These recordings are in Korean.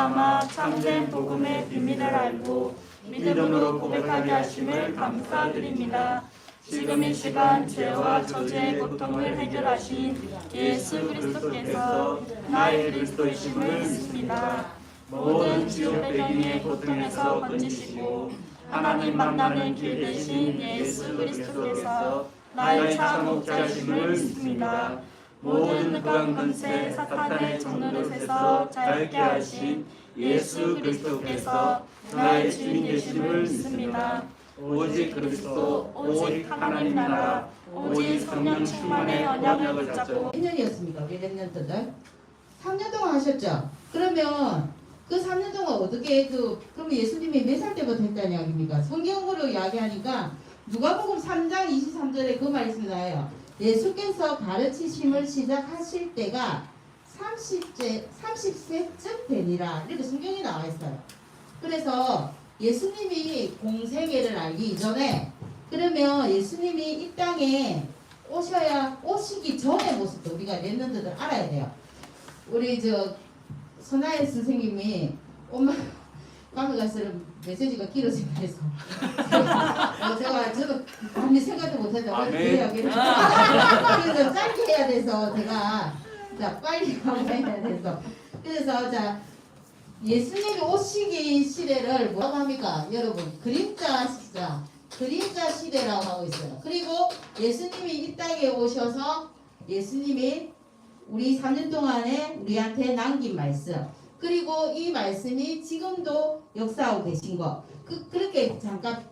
말미암아 참된 복음의 비밀을 알고 믿음으로 고백하게 하심을 감사드립니다. 지금 이 시간 죄와 저주의 고통을 해결하신 예수 그리스도께서 나의 그리스도이심을 믿습니다. 모든 지옥 배경의 고통에서 건지시고 하나님 만나는 길 대신 예수 그리스도께서 나의 참 목자이심을 믿습니다. 모든 흑암 권세 사탄의 종노릇에서 자유케 하신 예수 그리스도께서 나의 주인 되심을 믿습니다. 오직 그리스도, 오직 하나님 나라, 오직 성령 충만의 언약을 붙잡고. 몇 년이었습니까? 우리 랩런트들 3년 동안 하셨죠? 그러면 그 3년 동안 어떻게 그럼 예수님이 몇 살 때부터 했다는 이야기입니까? 성경으로 이야기하니까 누가복음 3장 23절에 그 말씀이 나와요. 예수께서 가르치심을 시작하실 때가 30세쯤 되니라, 이렇게 성경이 나와 있어요. 그래서 예수님이 공생애를 알기 이전에, 그러면 예수님이 이 땅에 오시기 전의 모습도 우리가 랩런트들 알아야 돼요. 우리 선하혜 선생님이 엄마 밤에 갈수록 메시지가 길어진다 해서 저도 많이 생각도 못했죠. 그래서 짧게 해야 돼서 제가 빨리 해야 돼서, 그래서 예수님이 오시기 시대를 뭐라고 합니까? 여러분, 그림자 시대라고 하고 있어요. 그리고 예수님이 이 땅에 오셔서 예수님이 우리 3년 동안에 우리한테 남긴 말씀, 그리고 이 말씀이 지금도 역사하고 계신 거, 그렇게 잠깐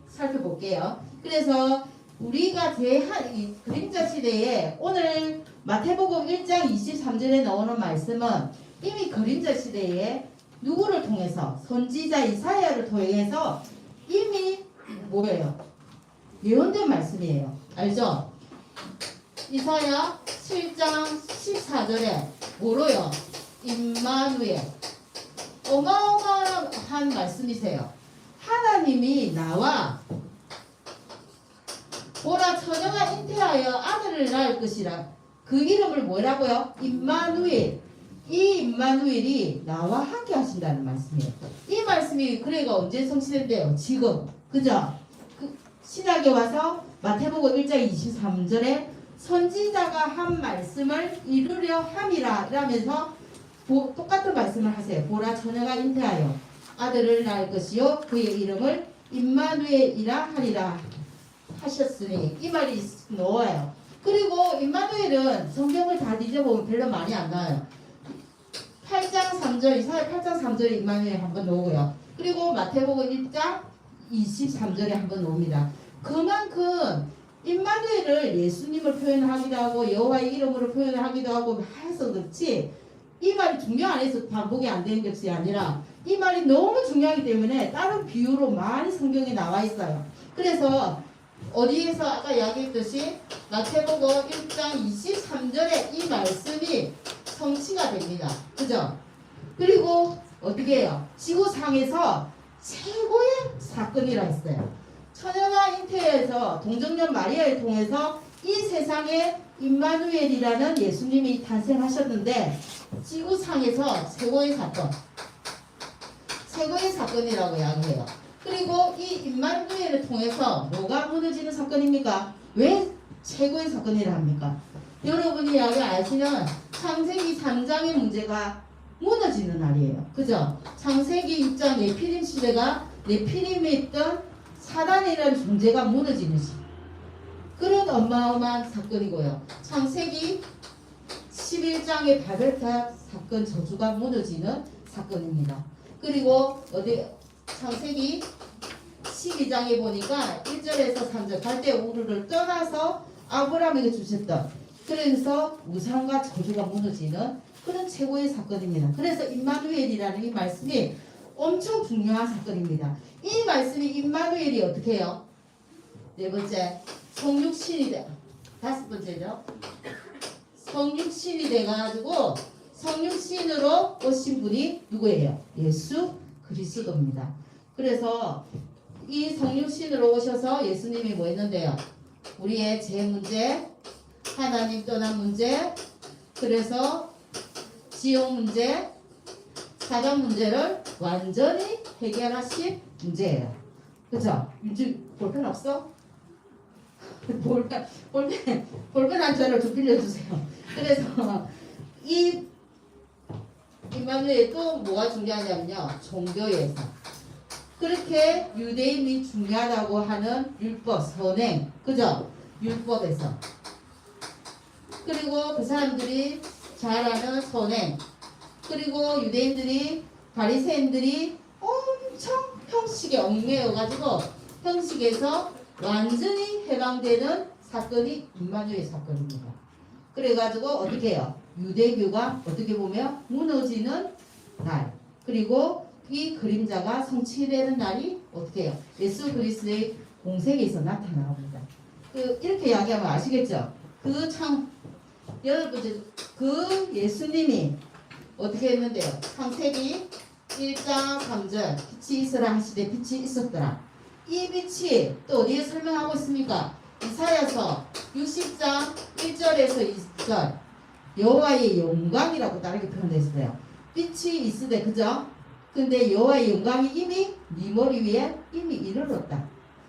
살펴볼게요. 그래서 우리가 이 그림자 시대에 오늘 마태복음 1장 23절에 나오는 말씀은 이미 그림자 시대에 누구를 통해서? 선지자 이사야를 통해서 이미 뭐예요? 예언된 말씀이에요. 알죠? 이사야 7장 14절에 뭐로요? 임마누엘. 어마어마한 말씀이세요. 하나님이 나와 보라 처녀가 잉태하여 아들을 낳을 것이라. 그 이름을 뭐라고요? 임마누엘. 이 임마누엘이 나와 함께 하신다는 말씀이에요. 이 말씀이 그래가 언제 성취된대요? 지금. 그죠? 신약에 와서 마태복음 1장 23절에 선지자가 한 말씀을 이루려 함이라 이러면서 똑같은 말씀을 하세요. 보라 처녀가 잉태하여 아들을 낳을 것이요 그의 이름을 임마누엘이라 하리라 하셨으니, 이 말이 나와요. 그리고 임마누엘은 성경을 다 뒤져보면 별로 많이 안 나와요. 8장 3절, 이사야 8장 3절에 임마누엘 한번 나오고요. 그리고 마태복음 1장 23절에 한번 나옵니다. 그만큼 임마누엘을 예수님을 표현하기도 하고 여호와의 이름으로 표현하기도 하고 해서 그렇지, 이 말이 중요 안 해서 반복이 안 되는 것이 아니라 이 말이 너무 중요하기 때문에 다른 비유로 많이 성경에 나와 있어요. 그래서 어디에서 아까 이야기했듯이 마태복음 1장 23절에 이 말씀이 성취가 됩니다. 그죠? 그리고 어떻게 해요? 지구상에서 최고의 사건이라 했어요. 처녀가 잉태해서 동정녀 마리아를 통해서 이 세상에 임마누엘이라는 예수님이 탄생하셨는데, 지구상에서 최고의 사건이라고 이야기해요. 그리고 이 임마누엘을 통해서 뭐가 무너지는 사건입니까? 왜 최고의 사건이라 합니까? 여러분이 이야기 아시는 창세기 3장의 문제가 무너지는 날이에요. 그죠? 창세기 6장 네피림 시대가 네피림에 있던 사단이라는 존재가 무너지는 시, 그런 어마어마한 사건이고요. 창세기 11장의 바벨탑 사건, 저주가 무너지는 사건입니다. 그리고 창세기 12장에 보니까 1절에서 3절 갈대 우르를 떠나서 아브라함에게 주셨던, 그래서 우상과 저주가 무너지는 그런 최고의 사건입니다. 그래서 임마누엘이라는 이 말씀이 엄청 중요한 사건입니다. 이 말씀이 임마누엘이 어떻게 해요? 네 번째, 성육신이 돼. 다섯 번째죠. 성육신이 돼가지고 성육신으로 오신 분이 누구예요? 예수 그리스도입니다. 그래서 이 성육신으로 오셔서 예수님이 뭐 했는데요? 우리의 죄 문제, 하나님 떠난 문제, 그래서 지옥 문제, 사전 문제를 완전히 해결하신 문제예요. 그죠? 이제 볼펜 없어? 볼펜 한 자를 좀 빌려주세요. 그래서 이 임마누엘 또 뭐가 중요하냐면요. 종교에서 그렇게 유대인이 중요하다고 하는 율법, 선행, 그죠? 율법에서 그리고 그 사람들이 잘 아는 선행 그리고 유대인들이 바리새인들이 엄청 형식에 얽매여가지고 형식에서 완전히 해방되는 사건이 임마누엘 사건입니다. 그래가지고 어떻게 해요? 유대교가 어떻게 보면 무너지는 날 그리고 이 그림자가 성취되는 날이 어떻게 해요? 예수 그리스도의 공생에서 나타나옵니다. 이렇게 이야기하면 아시겠죠? 여러분 그 예수님이 어떻게 했는데요? 창세기 1장 3절 빛이 있으라 하시되 빛이 있었더라. 이 빛이 또 어디에 설명하고 있습니까? 이사야서 60장 1절에서 2절 여호와의 영광이라고 다르게 표현했어요. 빛이 있으되 그죠? 근데 여호와의 영광이 이미 네 머리 위에 이미 이르렀다.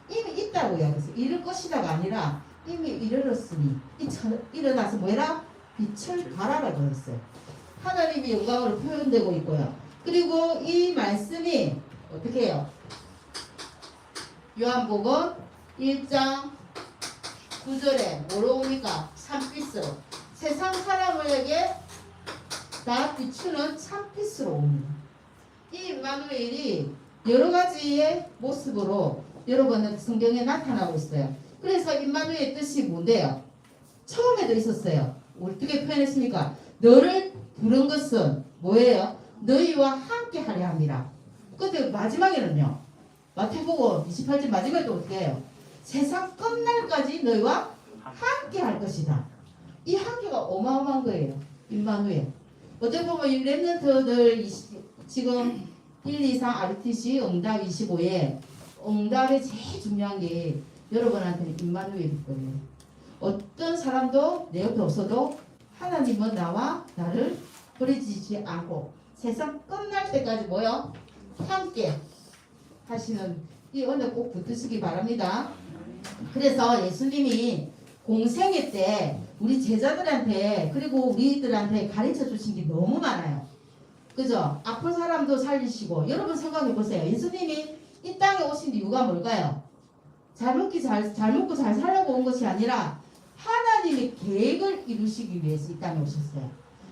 이미 있다고요. 그래서 이를 것이다가 아니라 이미 이르렀으니 일어나서 뭐라? 빛을 발하라고 했어요. 하나님의 영광으로 표현되고 있고요. 그리고 이 말씀이 어떻게 해요? 요한복음 1장 9절에 뭐로 옵니까? 참빛으로 세상 사람에게 다 비추는 참빛으로 옵니다. 이 임마누엘이 여러 가지의 모습으로 여러분은 성경에 나타나고 있어요. 그래서 임마누엘의 뜻이 뭔데요? 처음에도 있었어요. 어떻게 표현했습니까? 너를 부른 것은 뭐예요? 너희와 함께 하려 함이라. 근데 마지막에는요. 마태복음 28절 마지막에 또 어떻게 해요? 세상 끝날까지 너희와 함께 할 것이다. 이 함께가 어마어마한 거예요. 임마누엘. 어떻게 보면 이 랩런트들 지금 1, 2, 3 RTC 응답 25에 응답에 제일 중요한 게 여러분한테는 임마누엘일 거예요. 어떤 사람도 내 옆에 없어도 하나님은 나와 나를 버리지 않고 세상 끝날 때까지 뭐요? 함께 하시는 이 언어 꼭 붙드시기 바랍니다. 그래서 예수님이 공생애 때 우리 제자들한테 그리고 우리들한테 가르쳐 주신 게 너무 많아요. 그죠? 아픈 사람도 살리시고 여러분 생각해 보세요. 예수님이 이 땅에 오신 이유가 뭘까요? 잘 먹고 잘 살려고 온 것이 아니라 하나님의 계획을 이루시기 위해서 이 땅에 오셨어요.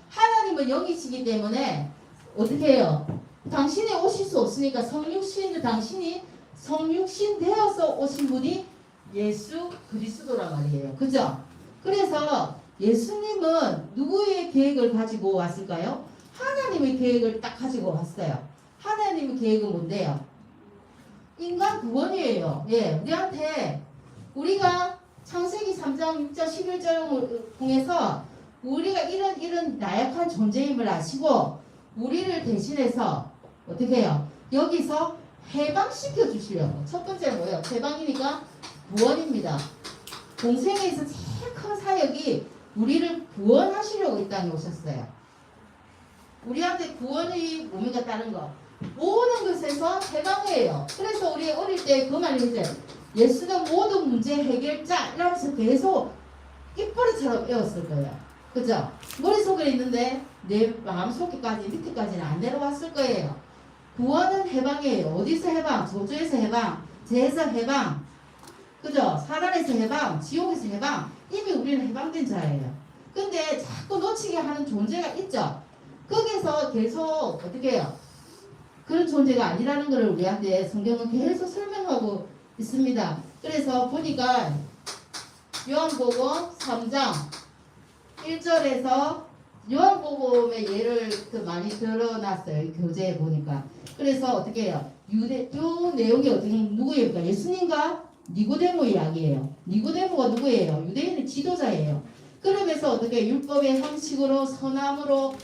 하나님은 영이시기 때문에 어떻게 해요? 당신이 오실 수 없으니까 성육신 당신이 성육신 되어서 오신 분이 예수 그리스도란 말이에요. 그죠? 그래서 예수님은 누구의 계획을 가지고 왔을까요? 하나님의 계획을 딱 가지고 왔어요. 하나님의 계획은 뭔데요? 인간 구원이에요. 예, 우리가 창세기 3장 6절 11절을 통해서 우리가 이런 나약한 존재임을 아시고 우리를 대신해서 어떻게 해요? 여기서 해방시켜 주시려고. 첫 번째는 뭐예요? 해방이니까 구원입니다. 공생에서 제일 큰 사역이 우리를 구원하시려고 이 땅에 오셨어요. 우리한테 구원이 뭡니까? 다른 거. 모든 것에서 해방이에요. 그래서 우리 어릴 때 그 말이 이제 예수는 모든 문제 해결자 이러면서 계속 입버릇처럼 외웠을 거예요. 그죠? 머릿속에 있는데 내 마음속에까지 밑에까지는 안 내려왔을 거예요. 구원은 해방이에요. 어디서 해방? 저주에서 해방, 죄에서 해방, 그죠? 사단에서 해방, 지옥에서 해방. 이미 우리는 해방된 자예요. 근데 자꾸 놓치게 하는 존재가 있죠. 거기서 계속 어떻게 해요? 그런 존재가 아니라는 것을 우리한테 성경은 계속 설명하고 있습니다. 그래서 보니까 요한복음 3장 1절에서 요한복음의 예를 많이 드러났어요. 교재에 보니까. 그래서 어떻게 해요? 요 내용이 어떻게 누구예요? 예수님과 니고데모 이야기예요. 니고데모가 누구예요? 유대인의 지도자예요. 그러면서 어떻게 율법의 형식으로 선함으로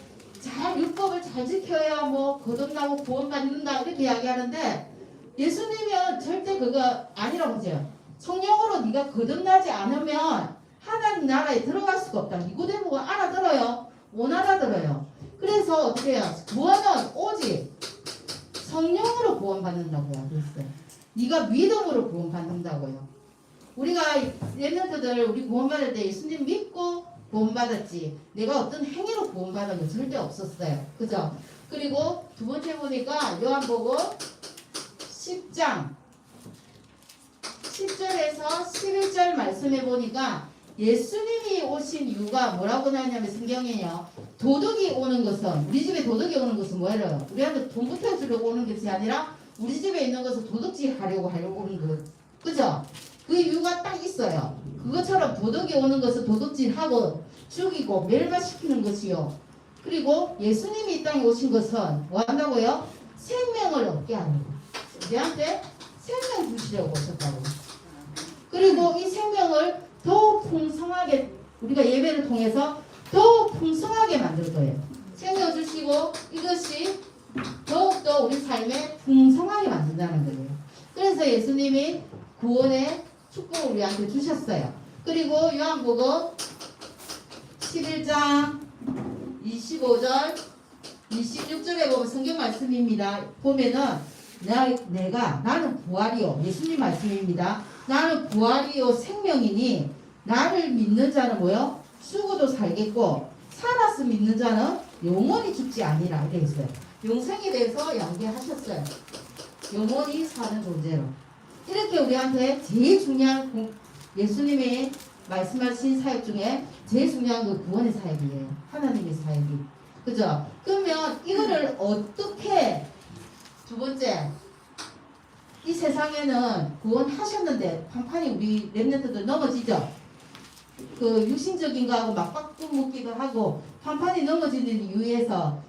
율법을 잘 지켜야 거듭나고 구원받는다 이렇게 이야기하는데 예수님은 절대 그거 아니라고 하세요. 성령으로 네가 거듭나지 않으면 하나님 나라에 들어갈 수가 없다. 니고데모가 알아들어요? 못 알아들어요. 그래서 어떻게 해요? 구원은 오직 성령으로 구원받는다고요. 그랬어요. 네가 믿음으로 구원받는다고요. 우리가 렘넌트들 우리 구원받을 때 예수님 믿고 구원받았지 내가 어떤 행위로 구원받은 건 절대 없었어요. 그죠? 그리고 두 번째 보니까 요한복음 10장 10절에서 11절 말씀해 보니까 예수님이 오신 이유가 뭐라고 나냐면 성경에요. 도둑이 오는 것은 우리 집에 도둑이 오는 것은 뭐예요? 우리한테 돈 붙여주려고 오는 것이 아니라 우리 집에 있는 것을 도둑질 하려고 오는 것. 그죠? 그 이유가 딱 있어요. 그것처럼 도둑이 오는 것은 도둑질하고 죽이고 멸망시키는 것이요. 그리고 예수님이 이 땅에 오신 것은 뭐 한다고요? 생명을 얻게 하는 거. 우리한테 생명 주시려고 오셨다고. 그리고 이 생명을 더욱 풍성하게 우리가 예배를 통해서 더욱 풍성하게 만들 거예요. 생명 주시고 이것이 더욱더 우리 삶에 풍성하게 만든다는 거예요. 그래서 예수님이 구원의 축복을 우리한테 주셨어요. 그리고 요한복음 11장 25절 26절에 보면 성경 말씀입니다. 보면은 나는 부활이요. 예수님 말씀입니다. 나는 부활이요 생명이니 나를 믿는 자는 뭐요? 죽어도 살겠고 살아서 믿는 자는 영원히 죽지 아니라 이렇게 했어요. 영생에 대해서 양계하셨어요. 영원히 사는 존재로. 이렇게 우리한테 제일 중요한 예수님이 말씀하신 사역 중에 제일 중요한 그 구원의 사역이에요. 하나님의 사역이. 그죠? 그러면 이거를 어떻게 두 번째 이 세상에는 구원하셨는데 판판이 우리 렘넌트들 넘어지죠? 그 육신적인 거하고 맞바꾸 묻기도 하고 판판이 넘어지는 이유에서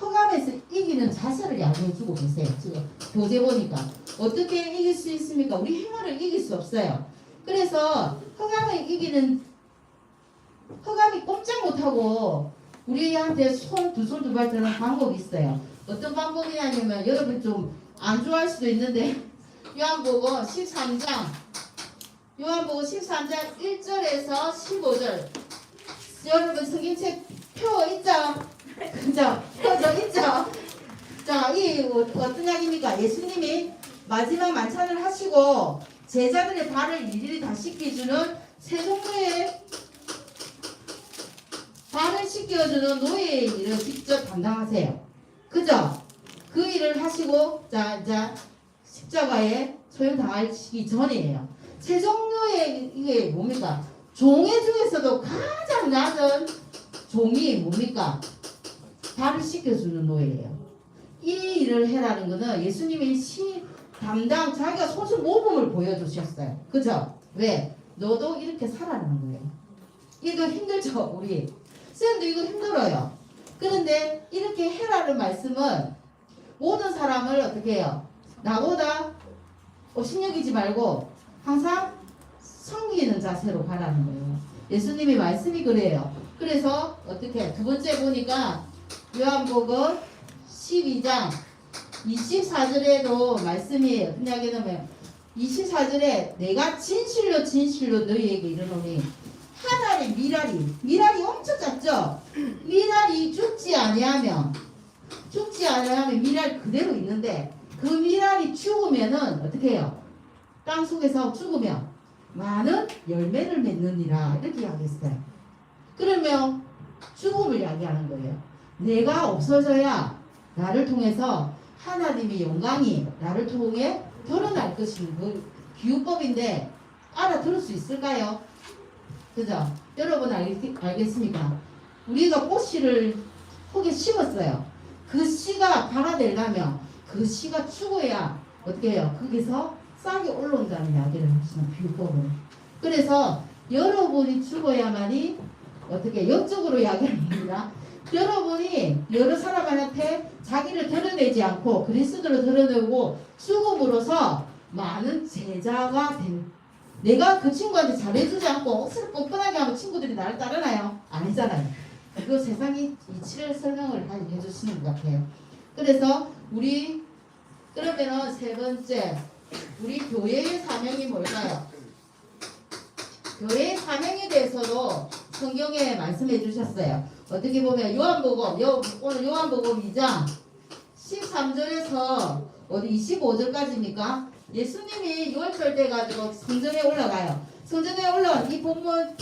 허감에서 이기는 자세를 양해해주고 계세요. 지금 교재 보니까 어떻게 이길 수 있습니까? 우리 행위를 이길 수 없어요. 그래서 허감을 이기는 허감이 꼼짝 못하고 우리한테 두 손 두 발 드는 방법이 있어요. 어떤 방법이냐면 여러분 좀 안 좋아할 수도 있는데 요한복음 13장 1절에서 15절 여러분 성경책 표 있죠? 그죠? 펴져 있죠? 자, 이 어떤 이야기입니까? 예수님이 마지막 만찬을 하시고 제자들의 발을 일일이 다 씻겨주는 세 종류의 발을 씻겨주는 노예의 일을 직접 담당하세요. 그죠? 그 일을 하시고 자 십자가에 소형당하시기 전이에요. 세 종류의 이게 뭡니까? 종의 중에서도 가장 낮은 종이 뭡니까? 발을 씻겨주는 노예예요. 이 일을 해라는 거는 예수님이 자기가 손수 모범을 보여주셨어요. 그죠? 왜? 너도 이렇게 살아라는 거예요. 이거 힘들죠? 우리 쌤도 이거 힘들어요. 그런데 이렇게 해라는 말씀은 모든 사람을 어떻게 해요? 나보다 업신여기지 말고 항상 섬기는 자세로 가라는 거예요. 예수님의 말씀이 그래요. 그래서 어떻게 두 번째 보니까 요한복음 12장 24절에도 말씀이 어떤 이야기냐면 24절에 내가 진실로 너희에게 이르노니 하나의 미랄이 엄청 작죠? 미랄이 죽지 아니하면 미랄 그대로 있는데 그 미랄이 죽으면은 어떻게 해요? 땅 속에서 죽으면 많은 열매를 맺느니라 이렇게 이야기했어요. 그러면 죽음을 이야기하는 거예요. 내가 없어져야 나를 통해서 하나님의 영광이 나를 통해 드러날 것인 그 비유법인데 알아들을 수 있을까요? 그죠? 여러분 알겠습니까? 우리가 꽃씨를 흙에 심었어요. 그 씨가 발아되려면 그 씨가 죽어야 어떻게 해요? 거기서 싹이 올라온다는 이야기를 하시는 비유법으로. 그래서 여러분이 죽어야만이 어떻게 영적으로 이야기합니다. 여러분이 여러 사람한테 자기를 드러내지 않고 그리스도를 드러내고 죽음으로써 많은 제자가 된. 내가 그 친구한테 잘해주지 않고 옷을 뻔뻔하게 하면 친구들이 나를 따르나요? 아니잖아요. 그 세상이 이치를 설명을 해주시는 것 같아요. 그래서 그러면은 세 번째 우리 교회의 사명이 뭘까요? 교회의 사명에 대해서도 성경에 말씀해 주셨어요. 어떻게 보면 요한복음 오늘 요한복음 2장 13절에서 어디 25절까지입니까? 예수님이 유월절 때 가지고 성전에 올라가요. 성전에 올라온 이 본문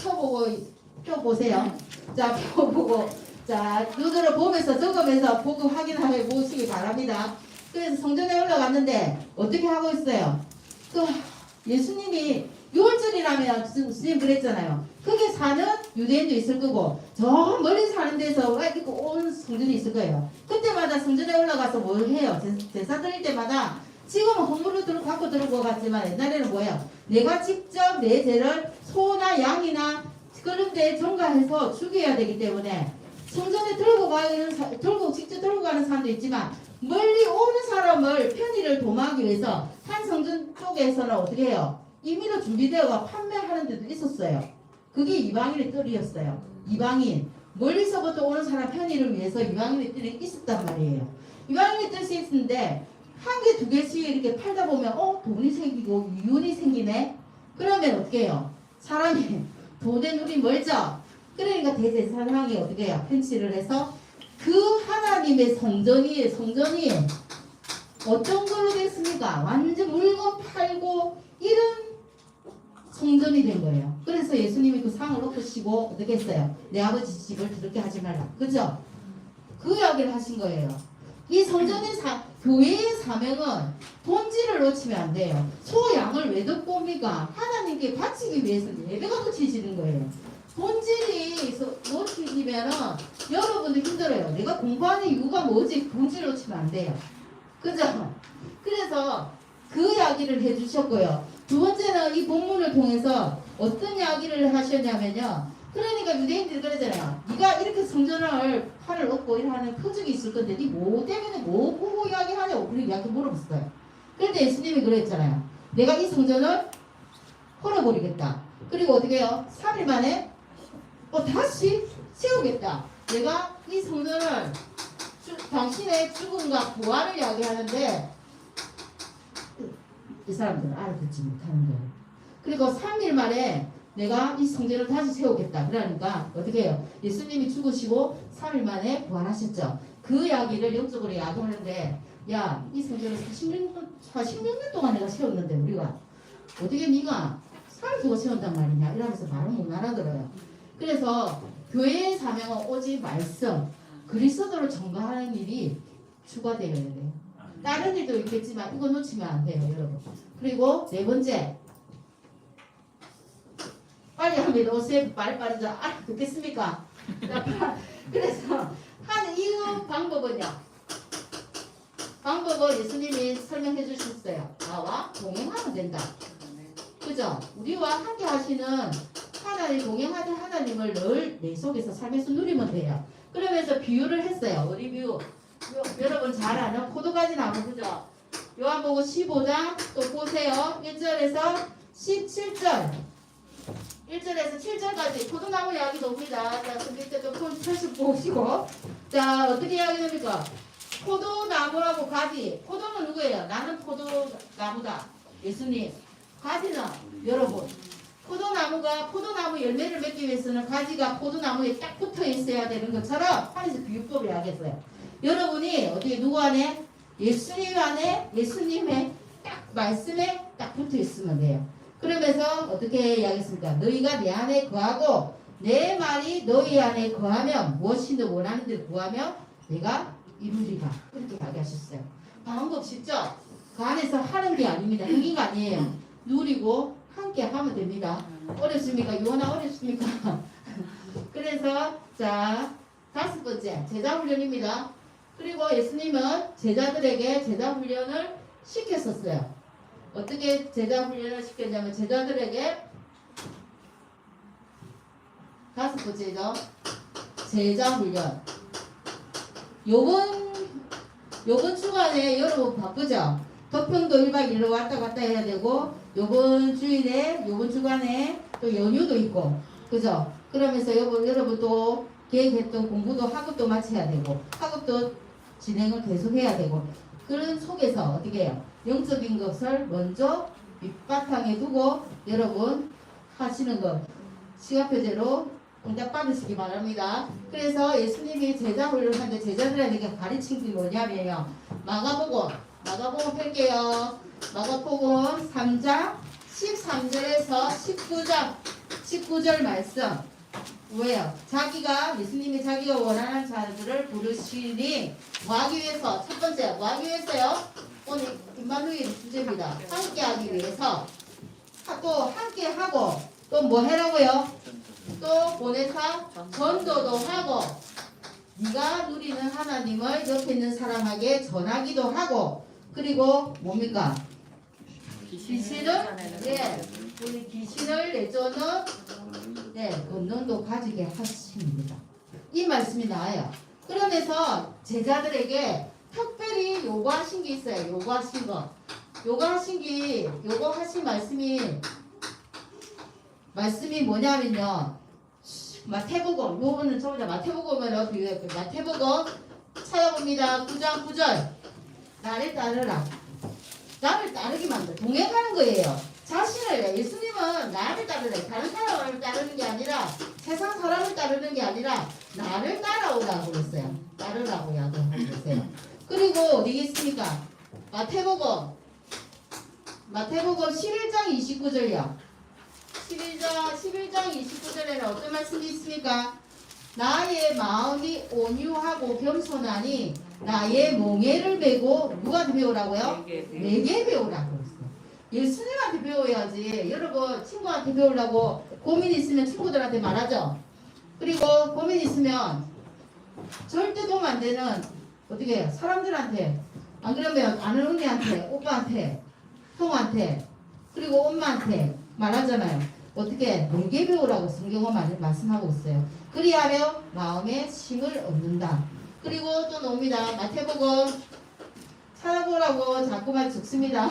펴보세요. 자, 펴보고 자, 누들을 보면서 적으면서 보고 확인해 보시기 바랍니다. 그래서 성전에 올라갔는데 어떻게 하고 있어요? 또 예수님이 6월절이라면 스님 그랬잖아요. 거기 사는 유대인도 있을 거고 저 멀리 사는 데서 온 성전이 있을 거예요. 그때마다 성전에 올라가서 뭘 해요? 제사 드릴 때마다 지금은 헌물을 갖고 들어오고 갔지만 옛날에는 뭐예요? 내가 직접 내 죄를 소나 양이나 그런 데 전가해서 죽여야 되기 때문에 성전에 직접 들고 가는 사람도 있지만 멀리 오는 사람을 편의를 도모하기 위해서 한 성전 쪽에서는 어떻게 해요? 임의로 준비되어 판매하는 데도 있었어요. 그게 이방인의 뜰이었어요. 이방인 멀리서부터 오는 사람 편의를 위해서 이방인의 뜰이 있었단 말이에요. 이방인의 뜰이 있는데 한 개, 두 개씩 이렇게 팔다 보면 돈이 생기고 이윤이 생기네. 그러면 어떻게 해요? 사람이 돈에 눈이 멀죠. 그러니까 대제사장이 어떻게 해요? 편취를 해서 그 하나님의 성전이 어떤 걸로 됐습니까? 완전 물건 팔고 이런 성전이 된 거예요. 그래서 예수님이 그 상을 엎으시고 어떻게 했어요? 내 아버지 집을 더럽게 하지 말라. 그죠? 그 이야기를 하신 거예요. 이 성전의 교회의 사명은 본질을 놓치면 안 돼요. 소양을 왜 듣고 옵니까? 하나님께 바치기 위해서 예배가 놓치시는 거예요. 본질이 놓치면은 여러분들 힘들어요. 내가 공부하는 이유가 뭐지? 본질을 놓치면 안 돼요. 그죠? 그래서 그 이야기를 해주셨고요. 두 번째는 이 본문을 통해서 어떤 이야기를 하셨냐면요. 그러니까 유대인들이 그러잖아요. 네가 이렇게 성전을 팔을 얻고 이러는 표적이 있을 건데 네 뭐 때문에 뭐 보고 이야기하냐고 그렇게 이야기 물어봤어요. 그런데 예수님이 그랬잖아요. 내가 이 성전을 헐어버리겠다. 그리고 어떻게 해요? 3일 만에 다시 세우겠다. 내가 이 성전을 당신의 죽음과 부활을 이야기하는데 이 사람들은 알아듣지 못하는 거예요. 그리고 3일 만에 내가 이 성전을 다시 세우겠다. 그러니까 어떻게 해요? 예수님이 죽으시고 3일 만에 부활하셨죠. 그 이야기를 영적으로 이야기하는데 야, 이 성전을 46년 동안 내가 세웠는데 우리가 어떻게 네가 3일 두고 세운단 말이냐 이러면서 말을 못 알아들어요. 그래서 교회의 사명은 오직 말씀 그리스도를 전가하는 일이 추가되어야 돼요. 다른 일도 있겠지만 이거 놓치면 안 돼요, 여러분. 그리고 네 번째, 빨리 하면 오세요. 빨리빨리 듣겠습니까? 그래서 하는 이 방법은요. 방법을 예수님이 설명해 주셨어요. 나와 동행하면 된다. 그죠? 우리와 함께 하시는 하나님, 동행하는 하나님을 늘 내 속에서 삶에서 누리면 돼요. 그러면서 비유를 했어요. 우리 비유. 여러분 잘 아는 포도가지 나무, 그죠? 요한복음 15장 또 보세요. 1절에서 17절. 1절에서 7절까지 포도나무 이야기도 옵니다. 자, 근데 좀 펼쳐 보시고. 자, 어떻게 이야기됩니까? 포도나무라고 가지. 포도는 누구예요? 나는 포도나무다. 예수님. 가지는 여러분. 포도나무가 포도나무 열매를 맺기 위해서는 가지가 포도나무에 딱 붙어 있어야 되는 것처럼 하나님께서 비유법을 이야기했어요. 여러분이 어떻게 누구 안에? 예수님 안에, 예수님의 딱 말씀에 딱 붙어 있으면 돼요. 그러면서 어떻게 이야기했습니까? 너희가 내 안에 거하고 내 말이 너희 안에 거하면 무엇이든 원하는 대로 구하면 내가 이루리라. 그렇게 이야기하셨어요. 방법 쉽죠? 그 안에서 하는 게 아닙니다. 행위가 아니에요. 누리고 함께 하면 됩니다. 어렵습니까? 요나 어렵습니까? 그래서 자, 다섯 번째 제자 훈련입니다. 그리고 예수님은 제자들에게 제자 훈련을 시켰었어요. 어떻게 제자 훈련을 시켰냐면 제자들에게 다섯 번째죠. 제자 훈련. 요번 주간에 여러분 바쁘죠? 도평도 1박 2일로 왔다 갔다 해야 되고 요번 주간에 또 연휴도 있고 그죠? 그러면서 여러분 또 계획했던 공부도 학업도 마쳐야 되고 학업도 진행을 계속 해야 되고 그런 속에서 어떻게 해요? 영적인 것을 먼저 밑바탕에 두고 여러분 하시는 것 시간표제로 응답 받으시기 바랍니다. 그래서 예수님이 제자 훈련하는데 제자들에게 가르친 게 뭐냐면요. 마가복음 펼게요. 마가복음 3장 13절에서 19절 말씀. 왜요? 예수님이 자기가 원하는 자들을 부르시니 뭐하기 위해서? 첫 번째 뭐하기 위해서요? 오늘 임마누엘 주제입니다. 함께하기 위해서. 또 함께하고 또 뭐 해라고요? 또 보내사 전도도 하고 네가 누리는 하나님을 옆에 있는 사람에게 전하기도 하고 그리고 뭡니까? 우리 귀신을 내쫓는 권능도 가지게 하십니다. 이 말씀이 나와요. 그러면서 제자들에게 특별히 요구하신 게 있어요. 요구하신 말씀이 뭐냐면요. 마태복음, 요거는 저보다 마태복음으로 비교했고요. 마태복음 찾아봅니다. 9장 9절. 나를 따르라. 나를 따르게 만들어. 동행하는 거예요. 예수님은 나를 따르래. 다른 사람을 따르는 게 아니라, 세상 사람을 따르는 게 아니라, 나를 따라오라고 그랬어요. 따르라고 야구하고 그랬어요. 그리고 어디 있습니까? 마태복음 11장 29절이요. 11장 29절에는 어떤 말씀이 있습니까? 나의 마음이 온유하고 겸손하니 나의 몽해를 베고 누구한테 배우라고요? 내게 배우라고 했어요. 예수님한테 배워야지. 여러분 친구한테 배우려고 고민 있으면 친구들한테 말하죠. 그리고 고민 있으면 절대 도움 안 되는 어떻게 해요? 사람들한테 안 그러면 아는 언니한테, 오빠한테, 형한테 그리고 엄마한테 말하잖아요. 어떻게 내게 배우라고 성경은 말씀하고 있어요. 그리하여 마음에 힘을 얻는다. 그리고 또 나옵니다. 마태복음 찾아보라고 자꾸만 적습니다.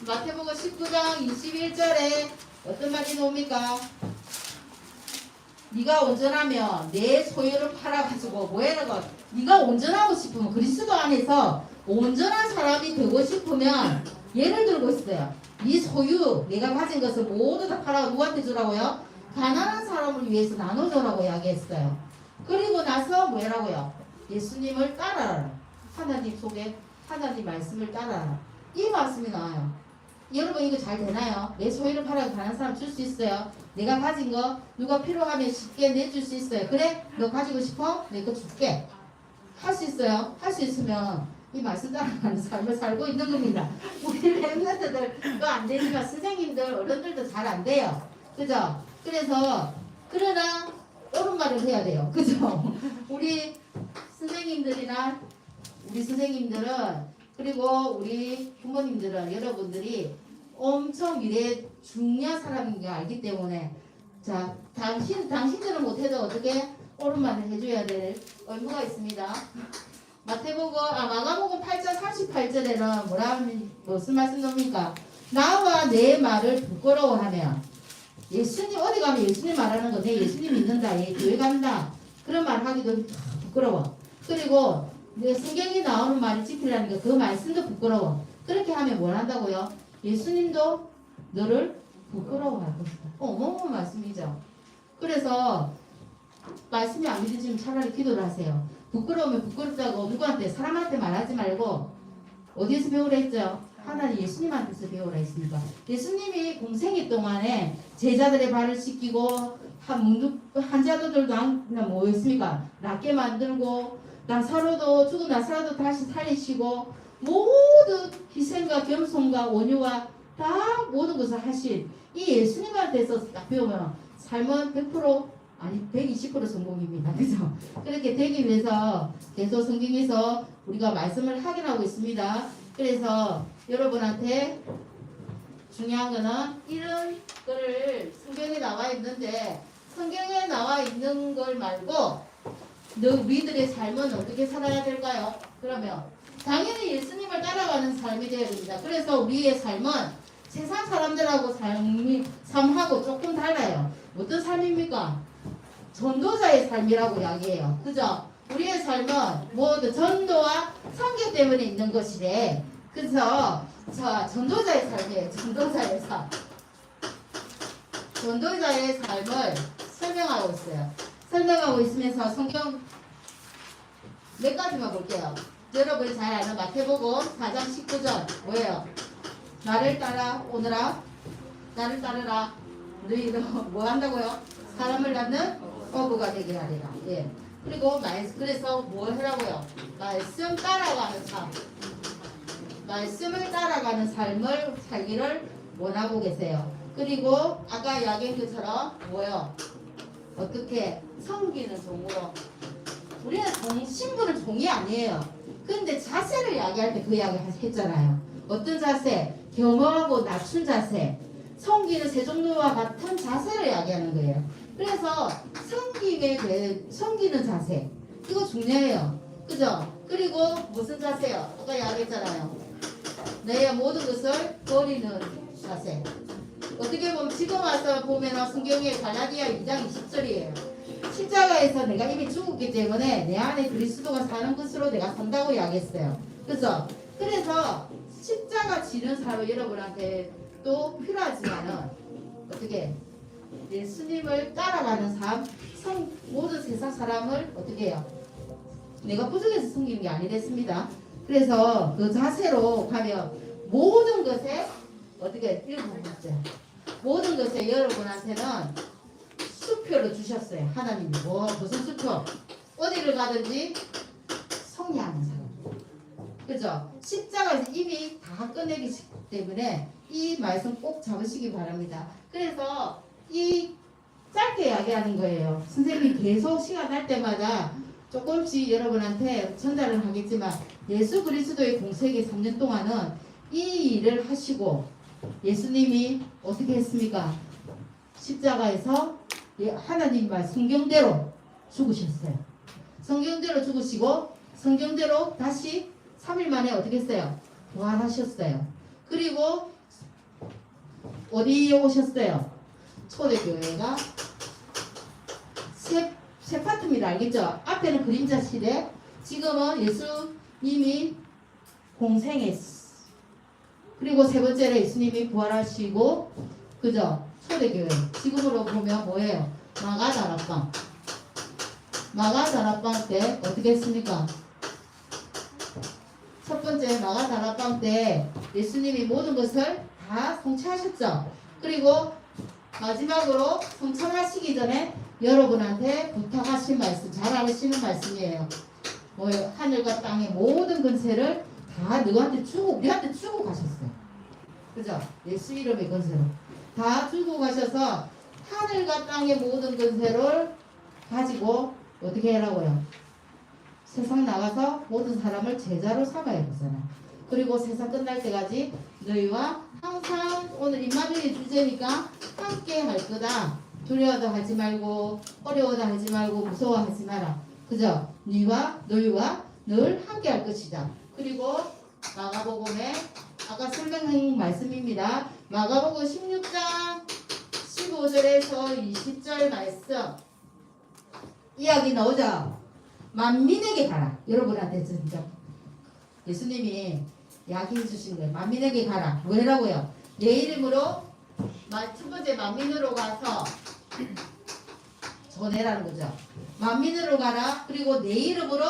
마태복음 19장 21절에 어떤 말이 나옵니까? 네가 온전하면 내 소유를 팔아가지고 뭐해라고 네가 온전하고 싶으면 그리스도 안에서 온전한 사람이 되고 싶으면 예를 들고 있어요. 네 소유 내가 가진 것을 모두 다 팔아 누구한테 주라고요? 가난한 사람을 위해서 나눠주라고 이야기했어요. 그리고 나서 뭐라고요? 예수님을 따라라. 하나님 속에 하나님 말씀을 따라라. 이 말씀이 나와요. 여러분 이거 잘 되나요? 내 소유를 팔아 가난한 사람 줄 수 있어요. 내가 가진 거 누가 필요하면 쉽게 내줄 수 있어요. 그래? 너 가지고 싶어? 내가 줄게. 할 수 있어요? 할 수 있으면 이 말씀 따라가는 삶을 살고 있는 겁니다. 우리 랩런트들도 안 되지만 선생님들, 어른들도 잘 안 돼요. 그죠? 그러나 옳은 말을 해야 돼요. 그죠? 우리 선생님들은 그리고 우리 부모님들은 여러분들이 엄청 미래에 중요한 사람인 걸 알기 때문에 자 당신들은 못해도 어떻게 옳은 말을 해줘야 될 의무가 있습니다. 마가복음 8장 38절에는 무슨 말씀 나옵니까? 나와 내 말을 부끄러워하면 예수님 어디 가면 예수님 말하는 거 내 예수님 믿는다 교회 간다 그런 말 하기도 부끄러워. 그리고 내 성경에 나오는 말을 지키려는 거 그 말씀도 부끄러워. 그렇게 하면 뭘 한다고요? 예수님도 너를 부끄러워할 것이다. 어마어마한 말씀이죠. 그래서 말씀이 안 믿으시면 차라리 기도를 하세요. 부끄러우면 부끄럽다고 누구한테 사람한테 말하지 말고 어디에서 배우라 했죠? 하나님 예수님한테서 배우라 했습니다. 예수님이 공생애 동안에 제자들의 발을 씻기고 환자들도 뭐였습니까? 낫게 만들고 죽은 나사로도 다시 살리시고 모든 희생과 겸손과 온유와 다 모든 것을 하신 이 예수님한테서 딱 배우면 삶은 100% 아니 120% 성공입니다. 그죠? 그렇게 되기 위해서 계속 성경에서 우리가 말씀을 확인하고 있습니다. 그래서 여러분한테 중요한 거는 이런 거를 성경에 나와 있는데 성경에 나와 있는 걸 말고 우리들의 삶은 어떻게 살아야 될까요? 그러면 당연히 예수님을 따라가는 삶이 되어야 됩니다. 그래서 우리의 삶은 세상 사람들하고 삶하고 조금 달라요. 어떤 삶입니까? 전도자의 삶이라고 이야기해요. 그죠? 우리의 삶은 모두 전도와 선교 때문에 있는 것이래. 그래서 전도자의 삶이에요. 전도자의 삶을 설명하고 있어요. 설명하고 있으면서 성경 몇 가지만 볼게요. 여러분이 잘 아는 마태복음 4장 19절 뭐예요? 나를 따라 오너라. 나를 따르라. 너희도 뭐 한다고요? 사람을 낳는 어부가 되게 하리라. 예. 그리고 그래서 뭘 하라고요? 말씀 따라가는 삶. 말씀을 따라가는 삶을 살기를 원하고 계세요. 그리고 아까 이야기한 것처럼 뭐요? 어떻게 섬기는 종으로. 우리는 신부는 종이 아니에요. 근데 자세를 이야기할 때 그 이야기 했잖아요. 어떤 자세? 겸허하고 낮춘 자세. 섬기는 세종류와 같은 자세를 이야기하는 거예요. 그래서 섬기는 자세. 이거 중요해요. 그죠? 그리고 무슨 자세요? 아까 이야기했잖아요. 내 모든 것을 버리는 자세. 어떻게 보면 지금 와서 보면 성경의 갈라디아 2장 20절이에요. 십자가에서 내가 이미 죽었기 때문에 내 안에 그리스도가 사는 것으로 내가 산다고 이야기했어요. 그래서 십자가 지는 사람 여러분한테 또 필요하지만은 어떻게 예수님을 따라가는 삶, 모든 세상 사람을 어떻게 해요? 내가 부족해서 섬기는 게 아니랬습니다. 그래서 그 자세로 가면 모든 것에 어떻게 읽어보겠어요? 모든 것에 여러분한테는 수표를 주셨어요. 하나님이 무슨 수표? 어디를 가든지 성리하는 사람. 그죠? 십자가에서 이미 다 끝내기 때문에 이 말씀 꼭 잡으시기 바랍니다. 그래서 이 짧게 이야기하는 거예요. 선생님이 계속 시간 날 때마다 조금씩 여러분한테 전달을 하겠지만 예수 그리스도의 공생의 3년 동안은 이 일을 하시고 예수님이 어떻게 했습니까? 십자가에서 하나님 말 성경대로 죽으셨어요. 성경대로 죽으시고 성경대로 다시 3일 만에 어떻게 했어요? 부활하셨어요. 그리고 어디에 오셨어요? 초대교회가 세 파트입니다. 알겠죠? 앞에는 그림자 시대, 지금은 예수님이 공생했어. 그리고 세 번째는 예수님이 부활하시고, 그죠? 초대교회. 지금으로 보면 뭐예요? 마가다락방. 마가다락방 때 어떻게 했습니까? 첫 번째 마가다락방 때 예수님이 모든 것을 다 성취하셨죠. 그리고 마지막으로 성천하시기 전에 여러분한테 부탁하신 말씀, 잘 아시는 말씀이에요. 뭐예요? 하늘과 땅의 모든 권세를 다 너한테 주고 우리한테 주고 가셨어요. 그죠? 예수 이름의 권세로 다 주고 가셔서 하늘과 땅의 모든 권세를 가지고 어떻게 하라고요? 세상 나가서 모든 사람을 제자로 삼아야 되잖아. 그리고 세상 끝날 때까지 너희와 항상 오늘 임마누엘 주제니까 함께 할 거다. 두려워도 하지 말고 어려워도 하지 말고 무서워하지 마라. 그죠? 너희와 늘 함께 할 것이다. 그리고 마가복음에 아까 설명한 말씀입니다. 마가복음 16장 15절에서 20절 말씀 이야기 나오죠? 만민에게 가라. 여러분한테 진짜 예수님이 이야기해 주신 거예요. 만민에게 가라. 뭐라고요? 내 이름으로 첫 번째 만민으로 가서 전해라는 거죠. 만민으로 가라. 그리고 내 이름으로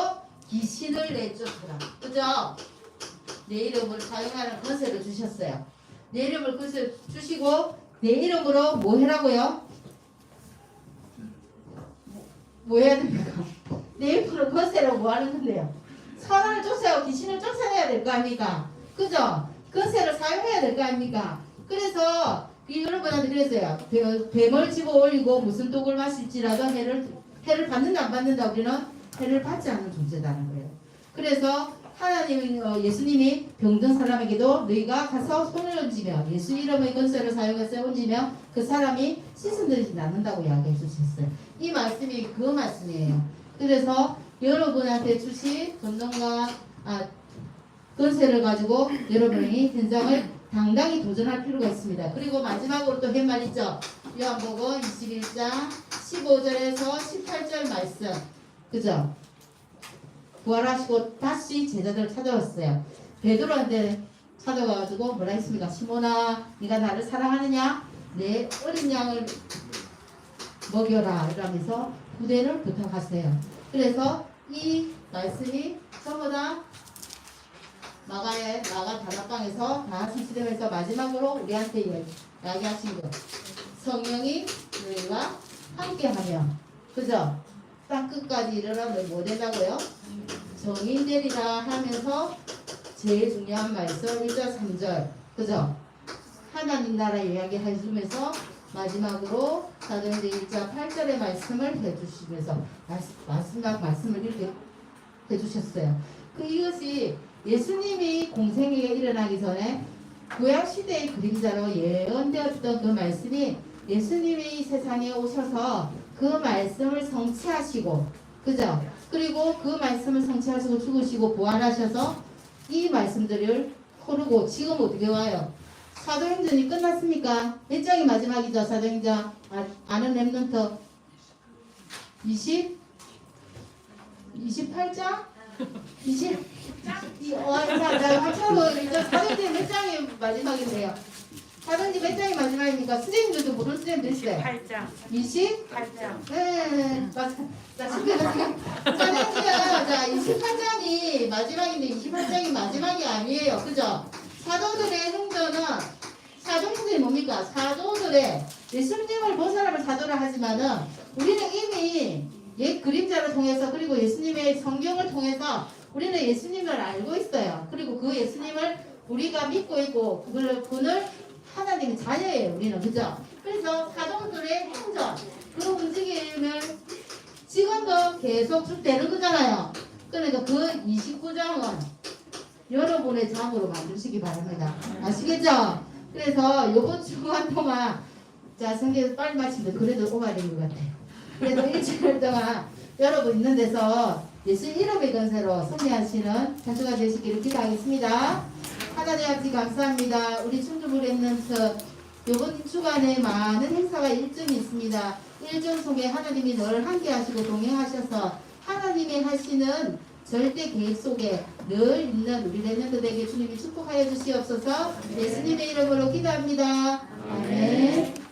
귀신을 내쫓으라. 그죠? 내 이름을 사용하는 권세를 주셨어요. 내 이름을 권세 주시고 내 이름으로 뭐 해라고요? 뭐 해야 됩니까? 내 이름으로 권세로 뭐 하는 건데요? 사람을 쫓아요. 귀신을 쫓아내야 될 거 아닙니까? 그죠? 권세를 사용해야 될 거 아닙니까? 그래서 여러분한테 그랬어요. 뱀을 집어 올리고 무슨 독을 마실지라도 해를 받는다 안 받는다 우리는 해를 받지 않는 존재다는 거예요. 그래서 예수님이 병든 사람에게도 너희가 가서 손을 얹으며 예수 이름의 권세를 사용해서 얹으며 그 사람이 씻음되지 않는다고 이야기해 주셨어요. 이 말씀이 그 말씀이에요. 그래서 여러분한테 주신 권능과 권세를 가지고 여러분이 현장을 당당히 도전할 필요가 있습니다. 그리고 마지막으로 또 한 말 있죠. 요한복음 21장 15절에서 18절 말씀. 그죠? 부활하시고 다시 제자들을 찾아왔어요. 베드로한테 찾아와가지고 뭐라 했습니까? 시몬아, 네가 나를 사랑하느냐? 내 어린 양을 먹여라. 이러면서 구대를 부탁하세요. 그래서 이 말씀이 전부 다 마가 다락방에서 다 실시되면서 마지막으로 우리한테 이야기하신 거. 성령이 너희와 함께하며, 그죠? 땅 끝까지 이르러면 뭐 된다고요? 정인 되리라 하면서 제일 중요한 말씀 1절 3절, 그죠? 하나님 나라 이야기 해주면서 마지막으로 사도행전 1장 8절의 말씀을 해주시면서 마지막 말씀을 이렇게 해주셨어요. 이것이 예수님이 공생애가 일어나기 전에 구약시대의 그림자로 예언되었던 그 말씀이 예수님이 세상에 오셔서 그 말씀을 성취하시고, 그죠? 그리고 그 말씀을 성취하시고 죽으시고 부활하셔서 이 말씀들을 흐르고 지금 어떻게 와요? 사도행전이 끝났습니까? 몇 장이 마지막이죠? 사도행전 아는 랩런트 28장? 사도행전 몇 장이 마지막인데요? 사도행전 몇 장이 마지막입니까? 선생님들도 모르는 선생님들 있어요. 8장. 28장. 네, 맞아. 자, 사도행전 28장이 마지막인데 28장이 마지막이 아니에요. 그죠? 사도들의 행전은 사도행전이 뭡니까? 사도들의 예수님을 본 사람을 사도라 하지만은 우리는 이미 옛 그림자를 통해서 그리고 예수님의 성경을 통해서 우리는 예수님을 알고 있어요. 그리고 그 예수님을 우리가 믿고 있고 그분을 하나님의 자녀예요. 우리는 그죠? 그래서 사도들의 행전 그 움직임을 지금도 계속 쭉 되는 거잖아요. 그러니까 그 29장은 여러분의 장으로 만드시기 바랍니다. 아시겠죠? 그래서 요번 주간 동안 자 성경 빨리 마치는데 그래도 오바된 것 같아요. 그래도 일주일 동안 여러분 있는 데서 예수 이름의 건세로 승리하시는 한 주가 되시기를 기도하겠습니다. 하나님 아버지 감사합니다. 우리 충주부에 있는 요번 주간에 많은 행사가 일정이 있습니다. 일정 속에 하나님이 늘 함께 하시고 동행하셔서 하나님이 하시는 절대 계획 속에 늘 있는 우리 랩런트들에게 주님이 축복하여 주시옵소서. 예수님의 이름으로 기도합니다. 아멘.